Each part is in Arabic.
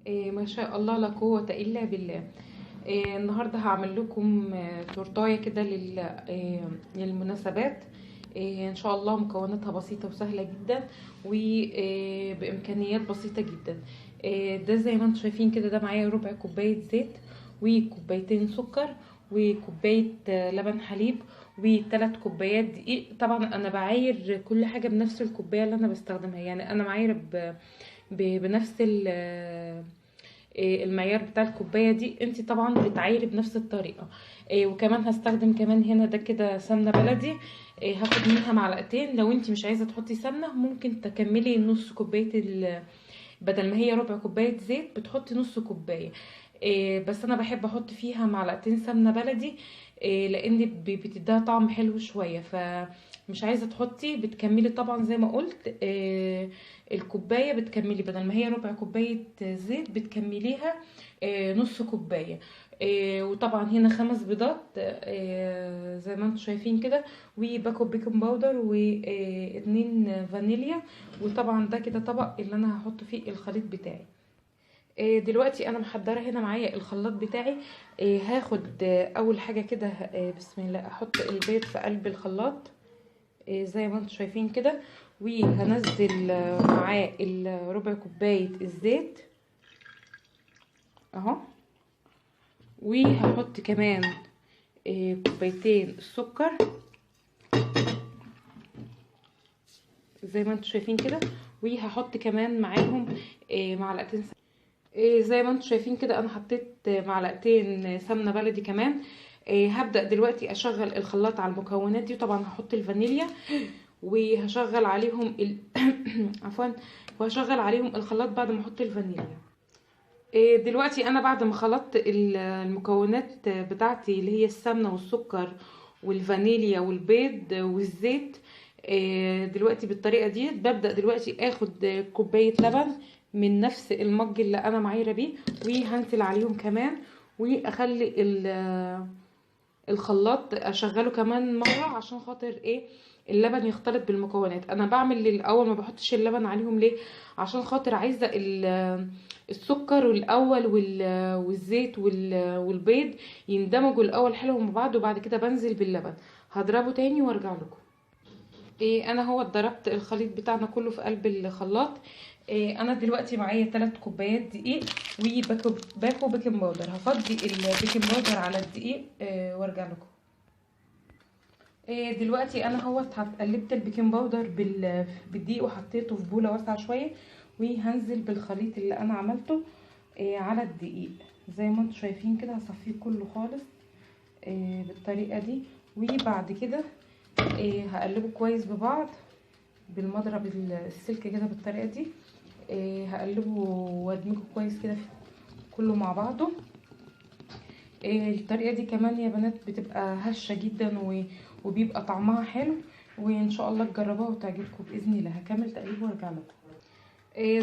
ما شاء الله لا قوة إلا بالله. النهاردة هعمل لكم تورتاية كده للمناسبات. إن شاء الله مكوناتها بسيطة وسهلة جدا وبإمكانيات بسيطة جدا. ده زي ما انتم شايفين كده، ده معايا ربع كوباية زيت وكوبايتين سكر وكوباية لبن حليب وثلاث كوبايات دقيق. طبعا انا بعاير كل حاجة بنفس الكوباية اللي انا بستخدمها، يعني انا معايرة بنفس المعيار بتاع الكوبايه دي. انت طبعا بتعايري بنفس الطريقه. وكمان هستخدم كمان هنا ده كده سمنه بلدي. هاخد منها معلقتين. لو انت مش عايزه تحطي سمنه ممكن تكملي نص كوبايه بدل ما هي ربع كوبايه زيت بتحطي نص كوبايه. بس انا بحب احط فيها معلقتين سمنه بلدي، لان بتديها طعم حلو شويه. فمش عايزه تحطي بتكملي طبعا زي ما قلت. الكوبايه بتكملي بدل ما هي ربع كوبايه زيت بتكمليها نص كوبايه. وطبعا هنا 5 بيضات زي ما انتم شايفين كده، وباكو بيكنج باودر و2 فانيليا. وطبعا ده كده طبق اللي انا هحط فيه الخليط بتاعي. دلوقتي انا محضره هنا معايا الخلاط بتاعي. هاخد اول حاجه كده، بسم الله، احط البيض في قلب الخلاط زي ما انتم شايفين كده. وهنزل معاه ربع كوبايه الزيت اهو. وهحط كمان كوبايتين السكر زي ما انتم شايفين كده. وهحط كمان معاهم معلقتين زي ما انتم شايفين كده. انا حطيت معلقتين سمنه بلدي كمان. هبدأ دلوقتي اشغل الخلاط على المكونات دي. طبعا هحط الفانيليا وهشغل عليهم عفوا، وهشغل عليهم الخلاط بعد ما احط الفانيليا. دلوقتي انا بعد ما خلطت المكونات بتاعتي اللي هي السمنه والسكر والفانيليا والبيض والزيت، دلوقتي بالطريقه دي ببدأ دلوقتي اخد كوبايه لبن من نفس المج اللي انا معايره بيه، وهنزل عليهم كمان. واخلي الخلاط اشغله كمان مره عشان خاطر ايه؟ اللبن يختلط بالمكونات. انا بعمل الاول ما بحطش اللبن عليهم ليه؟ عشان خاطر عايزه السكر الاول والزيت والبيض يندمجوا الاول حلو مع بعض، وبعد كده بنزل باللبن. هضربه تاني وارجع لكم. إيه، انا هو ضربت الخليط بتاعنا كله في قلب الخلاط. إيه، انا دلوقتي معايا 3 كوبايات دقيق وباكو بيكنج باودر. هفضي البيكنج باودر على الدقيق وارجع لكم. دلوقتي انا هو قلبت البيكنج باودر بالدقيق وحطيته في بوله واسعه شويه. وهنزل بالخليط اللي انا عملته على الدقيق زي ما انتم شايفين كده. هصفيه كله خالص بالطريقه دي. وبعد كده هقلبه كويس ببعض بالمضرب السلك كده بالطريقه دي. هقلبه وادمجه كويس كده كله مع بعضه. الطريقه دي كمان يا بنات بتبقى هشه جدا وبيبقى طعمها حلو. وان شاء الله تجربوها وتعجبكم باذن الله. هكمل تقليب وارجع لكم.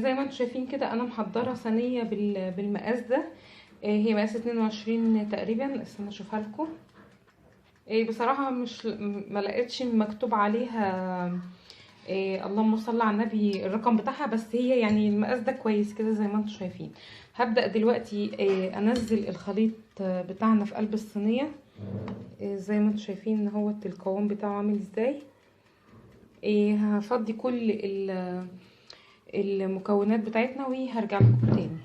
زي ما انتم شايفين كده انا محضره صينيه بالمقاس ده. هي مقاس 22 تقريبا. استنى اشوفها لكم. بصراحه مش ما لقيتش مكتوب عليها اللهم صل على النبي الرقم بتاعها، بس هي يعني المقاس ده كويس كده زي ما انتم شايفين. هبدأ دلوقتي انزل الخليط بتاعنا في قلب الصينيه. زي ما انتم شايفين هو القوام بتاعه عامل ازاي. هفضي كل المكونات بتاعتنا وهرجع لكم تاني.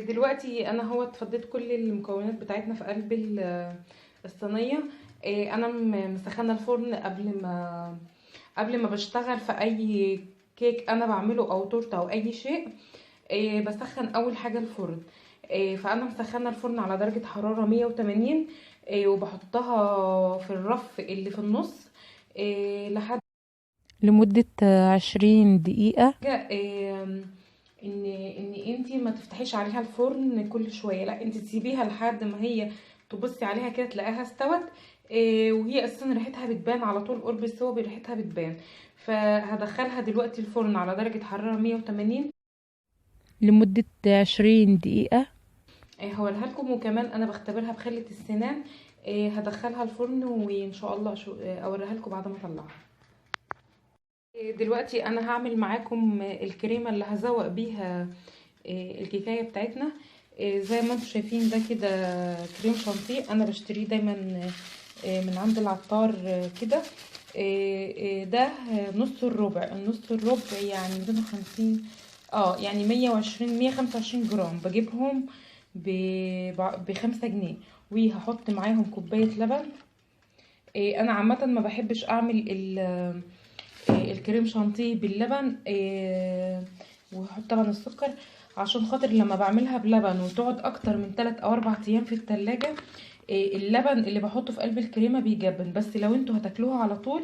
دلوقتي انا هو اتفضيت كل المكونات بتاعتنا في قلب الصينيه. انا مسخنه الفرن قبل ما بشتغل في اي كيك انا بعمله او تورته او اي شيء. بسخن اول حاجه الفرن. فانا مسخنه الفرن على درجه حراره 180. وبحطها في الرف اللي في النص لحد لمدة 20 دقيقة. ان انتي ما تفتحيش عليها الفرن كل شوية، لا انتي تسيبيها لحد ما هي تبصي عليها كده تلاقيها استوت. وهي اساسا ريحتها بتبان على طول، قرب السوا بريحتها بتبان. فهدخلها دلوقتي الفرن على درجة حرارة 180 لمدة 20 دقيقة. هوريها لكم. وكمان انا بختبرها بخلة السنان. هدخلها الفرن وان شاء الله اوريها لكم بعد ما اطلعها. دلوقتي انا هعمل معاكم الكريمه اللي هزوق بيها الكيكايه بتاعتنا. زي ما انتم شايفين ده كده كريم شانتيه، انا بشتريه دايما من عند العطار كده. ده نص الربع، النص الربع يعني 250، يعني 120 125 جرام، بجيبهم ب5 جنيه، وهحط معاهم كوبايه لبن. انا عامه ما بحبش اعمل الكريم شانتيه باللبن، وهحط طبعا السكر، عشان خاطر لما بعملها بلبن وتقعد اكتر من 3 او 4 ايام في التلاجة، اللبن اللي بحطه في قلب الكريمه بيجبن. بس لو انتوا هتاكلوها على طول،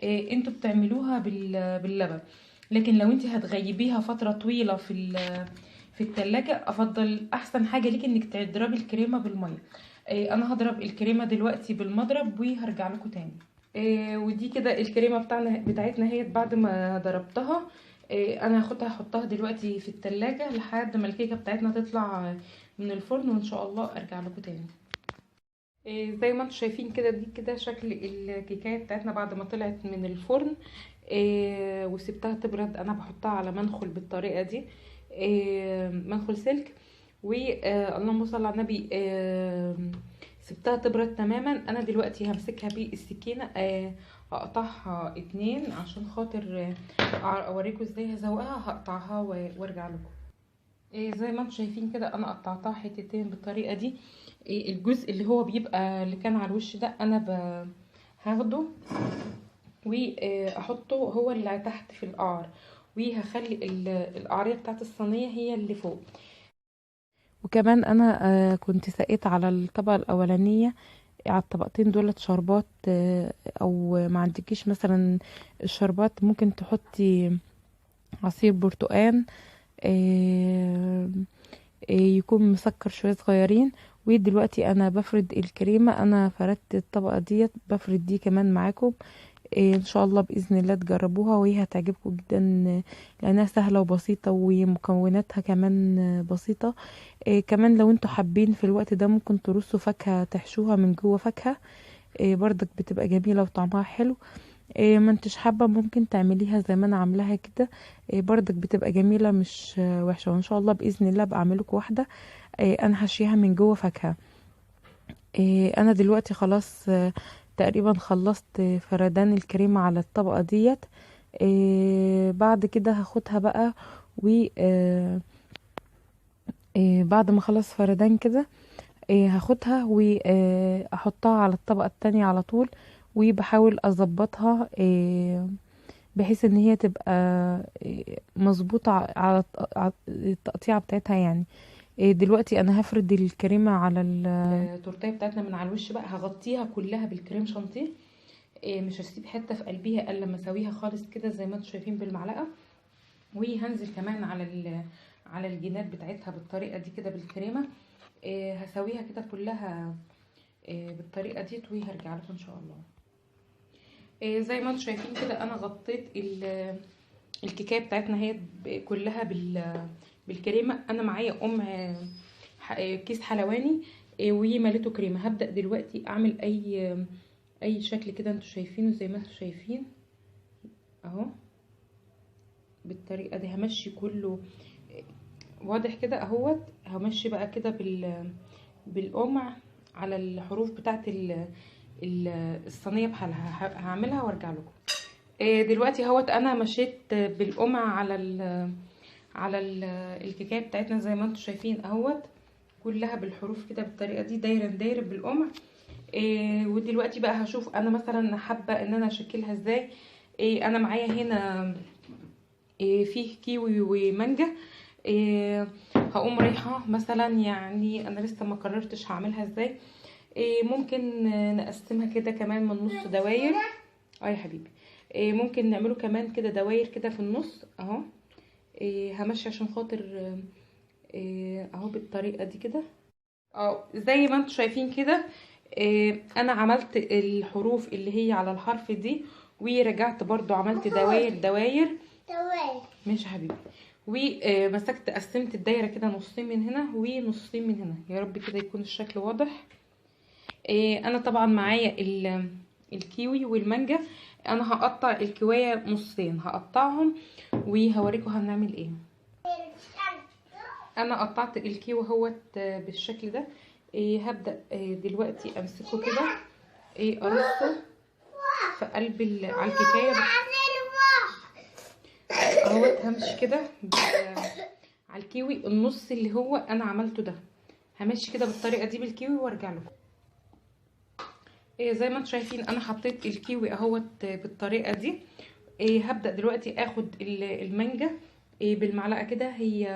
انتوا بتعملوها باللبن. لكن لو انت هتغيبيها فتره طويله في التلاجة، افضل احسن حاجه ليكي انك تضربي الكريمه بالميه. انا هضرب الكريمه دلوقتي بالمضرب وهرجع لكم تاني. ودي كده الكريمه بتاعتنا هي بعد ما ضربتها. انا هاخدها احطها دلوقتي في التلاجة لحد ما الكيكه بتاعتنا تطلع من الفرن، وان شاء الله ارجع لكم تاني. زي ما انتم شايفين كده، دي كده شكل الكيكايه بتاعتنا بعد ما طلعت من الفرن. وسبتها تبرد. انا بحطها على منخل بالطريقه دي، منخل سلك. واللهم صل على النبي. سبتها تبرد تماما. انا دلوقتي همسكها بالسكينه، هقطعها 2 عشان خاطر اوريكم ازاي هزوقها. هقطعها وارجع لكم. زي ما انتم شايفين كده انا قطعتها حتتين بالطريقه دي. الجزء اللي هو بيبقى اللي كان على الوش ده انا هاخده واحطه هو اللي تحت في القعر، وهخلي القعريه بتاعت الصينيه هي اللي فوق. وكمان انا كنت سقيت على الطبقه الاولانيه، على الطبقتين دولت شربات، او ما عندكيش مثلا الشربات ممكن تحطي عصير برتقان، يكون مسكر شويه صغيرين. ودلوقتي انا بفرد الكريمه، انا فردت الطبقه ديت، بفرد دي كمان معاكم. ان شاء الله باذن الله تجربوها وهي هتعجبكم جدا، لانها سهله وبسيطه ومكوناتها كمان بسيطه. كمان لو انتوا حابين في الوقت ده ممكن ترصوا فاكهه تحشوها من جوه فاكهه، برضك بتبقى جميله وطعمها حلو. ما انتش حابه ممكن تعمليها زي ما انا عاملاها كده، برضك بتبقى جميله مش وحشه. وان شاء الله باذن الله بعملكم واحده انا حشيها من جوه فاكهه. انا دلوقتي خلاص تقريبا خلصت فردان الكريمه على الطبقه ديت. بعد كده هاخدها بقى، و بعد ما اخلص فردان كده هاخدها واحطها على الطبقه التانية على طول، وبحاول اظبطها بحيث ان هي تبقى مظبوطه على التقطيعه بتاعتها يعني. دلوقتي انا هفرد الكريمه على التورتيه بتاعتنا من على الوش بقى، هغطيها كلها بالكريم شانتيه. مش هسيب حته في قلبيها الا لما اسويها خالص كده زي ما انتم شايفين بالمعلقه. وهنزل كمان على الجناب بتاعتها بالطريقه دي كده بالكريمه. هسويها كده كلها بالطريقه دي، وهرجع لكم ان شاء الله. زي ما انتم شايفين كده انا غطيت الكيكايه بتاعتنا هي كلها بالكريمه. انا معايا كيس حلواني ومليته كريمه. هبدا دلوقتي اعمل اي شكل كده انتوا شايفينه زي ما انتوا شايفين اهو بالطريقه دي. همشي كله واضح كده اهوت. همشي بقى كده بالقمع على الحروف بتاعت الصينيه بحالها. هعملها وارجع لكم. دلوقتي اهوت انا مشيت بالقمع على الكيكايه بتاعتنا زي ما انتوا شايفين اهوت، كلها بالحروف كده بالطريقه دي، دايره بالقمع. ودلوقتي بقى هشوف انا مثلا حابه ان انا اشكلها ازاي. انا معايا هنا فيه كيوي ومانجا. هقوم رايحه مثلا، يعني انا لسه ما قررتش هعملها ازاي. ممكن نقسمها كده كمان من نص دواير. يا حبيبي، ممكن نعمله كمان كده دواير كده في النص اهو. همشي عشان خاطر اهو بالطريقه دي كده. زي ما انتوا شايفين كده انا عملت الحروف اللي هي على الحرف دي، ورجعت برضو عملت دواير. ماشي يا حبيبي. ومسكت قسمت الدايره كده نصين من هنا ونصين من هنا. يا رب كده يكون الشكل واضح. انا طبعا معايا الكيوي والمانجا. انا هقطع الكوايه نصين، هقطعهم وهوريكم هنعمل ايه. انا قطعت الكيوي اهوت بالشكل ده. هبدأ دلوقتي امسكه كده، ارصه في قلب على الكيكايه اهوت. همشي كده على الكيوي النص اللي هو انا عملته ده، همشي كده بالطريقه دي بالكيوي وارجع لكم. زي ما انتم شايفين انا حطيت الكيوي اهوت بالطريقه دي. هبدأ دلوقتي اخد المانجا بالمعلقه كده هي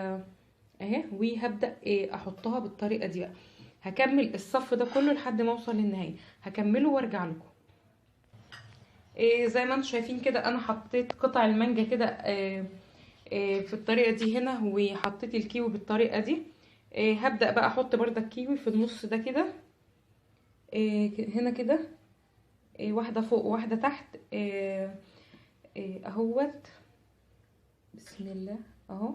اهي، وهبدأ احطها بالطريقه دي بقى. هكمل الصف ده كله لحد ما اوصل للنهايه، هكمله وارجع لكم. زي ما انتم شايفين كده انا حطيت قطع المانجا كده في الطريقه دي هنا، وحطيت الكيوي بالطريقه دي. هبدأ بقى احط برده الكيوي في النص ده كده، هنا كده، واحده فوق وواحده تحت اهوت. بسم الله اهو.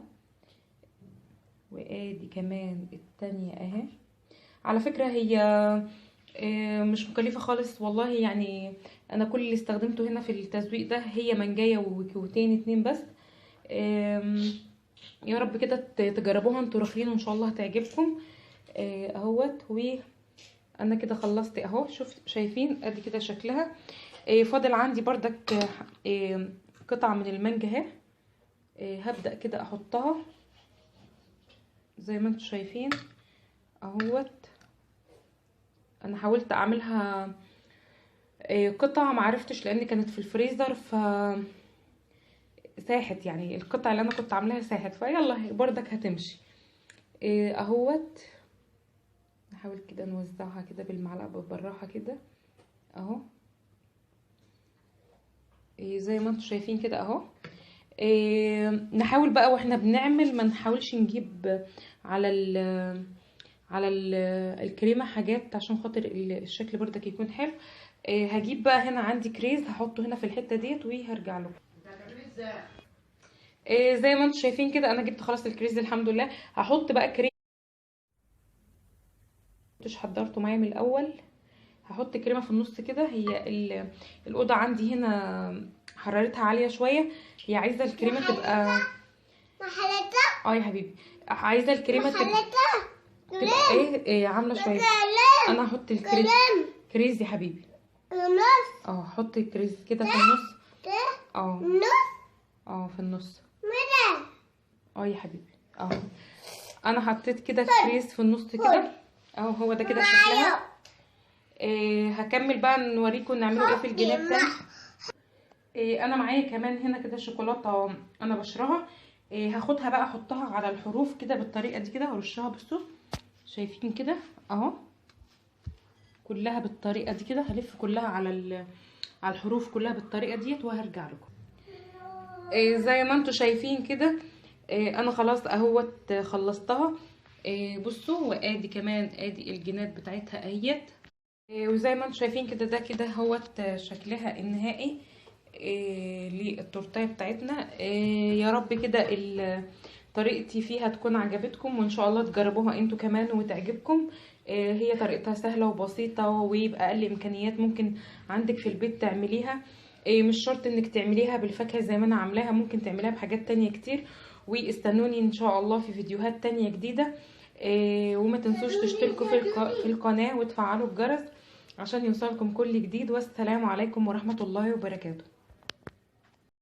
وادي كمان التانية اهي. على فكرة هي مش مكلفة خالص والله، يعني انا كل اللي استخدمته هنا في التسويق ده هي منجاية وكيوتين 2 بس. يا رب كده تجربوها انتوا رخيين وان شاء الله هتعجبكم. اهوت. وانا كده خلصت اهو، شايفين ادي كده شكلها. فاضل عندي بردك قطعة من المانجا اهي. هبدأ كده احطها زي ما انتم شايفين اهوت. انا حاولت اعملها قطع معرفتش لان كانت في الفريزر ف ساحت، يعني القطع اللي انا كنت عاملاها ساحت، فيلا بردك هتمشي اهوت. نحاول كده نوزعها كده بالمعلقه بالراحه كده اهو. زي ما انتم شايفين كده اهو. نحاول بقى واحنا بنعمل ما نحاولش نجيب على الكريمه حاجات عشان خاطر الشكل بردك يكون حلو. هجيب بقى هنا عندي كريز هحطه هنا في الحته ديت وهرجع له. زي ما انتم شايفين كده انا جبت خلاص الكريز الحمد لله. هحط بقى كريم مش حضرته معايا من الاول. هحط كريمه في النص كده. هي الاوضه عندي هنا حرارتها عاليه شويه، هي عايزه الكريمه تبقى يا حبيبي، عايزه الكريمه تبقى ايه عامله شويه. انا هحط كريز يا حبيبي. هحط الكريز كده في النص. في النص يا حبيبي اهو. انا حطيت كده كريز في النص كده اهو. هو ده كده شكلها. هكمل بقى نوريكم نعمله ايه في الجناب تاني. انا معايا كمان هنا كده شوكولاته انا بشرها. هاخدها بقى احطها على الحروف كده بالطريقه دي كده، هرشها. بصوا شايفين كده اهو، كلها بالطريقه دي كده. هلف كلها على الحروف كلها بالطريقه ديت وهرجع لكم. زي ما انتم شايفين كده انا خلاص اهوت خلصتها. بصوا وادي كمان ادي الجناب بتاعتها اهيت. وزي ما انتم شايفين كده ده كده هوت شكلها النهائي للتورتيه بتاعتنا. يا رب كده طريقتي فيها تكون عجبتكم، وان شاء الله تجربوها انتوا كمان وتعجبكم. هي طريقتها سهله وبسيطه وباقل امكانيات ممكن عندك في البيت تعمليها. مش شرط انك تعمليها بالفاكهه زي ما انا عاملاها، ممكن تعمليها بحاجات تانية كتير. واستنوني ان شاء الله في فيديوهات تانية جديده. وما تنسوش تشتركوا في القناه وتفعلوا الجرس عشان يوصلكم كل جديد. والسلام عليكم ورحمه الله وبركاته.